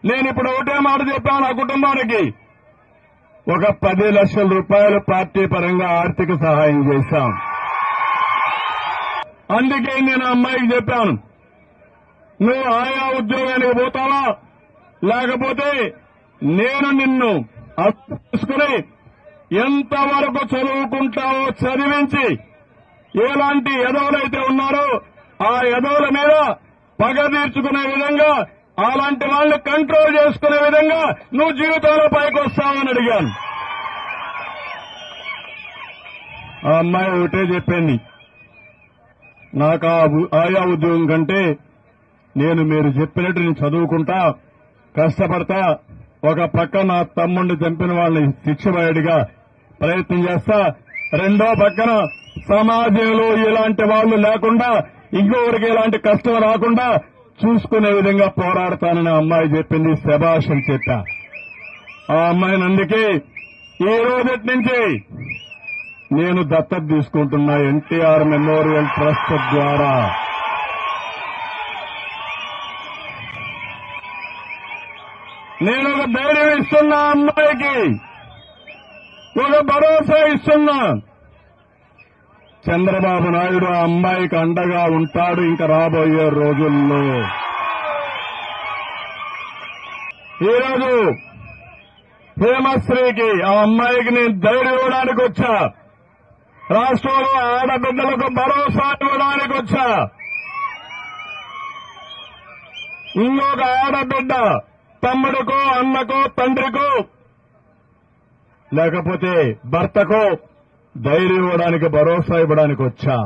నేను ఇప్పుడు ఒకటే మాట చెప్పాను ఆ కుటుంబానికి, ఒక 10 లక్షల రూపాయలు పార్టీ పరంగా ఆర్థిక సహాయం చేశాం. అందుకే నేను ఆ అమ్మాయికి చెప్పాను, నువ్వు ఆయా ఉద్యోగానికి పోతావా, లేకపోతే నేను నిన్ను తీసుకుని ఎంతవరకు చదువుకుంటావో చదివించి ఎలాంటి ఎదవులైతే ఉన్నారో ఆ ఎదవుల మీద పగ తీర్చుకునే విధంగా, అలాంటి వాళ్ళని కంట్రోల్ చేసుకునే విధంగా నువ్వు జీవితంలో పైకి వస్తావని అడిగాను. ఆ అమ్మాయి ఒకటే చెప్పింది, నాకు ఆయా ఉద్యోగం కంటే మీరు చెప్పినట్టు నేను చదువుకుంటా, కష్టపడతా, ఒక పక్క నా తమ్ముడిని చంపిన వాళ్ళని శిక్ష పడేట్టుగా ప్రయత్నం చేస్తా, రెండో పక్కన సమాజంలో ఇలాంటి వాళ్ళు లేకుండా ఇంకొకరికి ఇలాంటి కష్టం రాకుండా చూసుకునే విధంగా పోరాడతానని అమ్మాయి చెప్పింది. శభాష్ అని చెప్పా. ఆ అమ్మాయిని అందుకే ఈ రోజటి నుంచి నేను దత్తత తీసుకుంటున్నా ఎన్టీఆర్ మెమోరియల్ ట్రస్ట్ ద్వారా. నేను ఒక ధైర్యం ఇస్తున్నా, అమ్మాయికి ఒక భరోసా ఇస్తున్నా. చంద్రబాబు నాయుడు ఆ అమ్మాయికి అండగా ఉంటాడు ఇంకా రాబోయే రోజుల్లో. ఈరోజు హేమశ్రీకి ఆ అమ్మాయికి నేను ధైర్యం ఇవ్వడానికి వచ్చా, రాష్ట్రంలో ఆడబిడ్డలకు భరోసా ఇవ్వడానికి వచ్చా. ఇంకొక ఆడబిడ్డ తమ్ముడికో, అన్నకో, తండ్రికో, లేకపోతే భర్తకో ధైర్యం ఇవ్వడానికి, భరోసా ఇవ్వడానికి వచ్చా.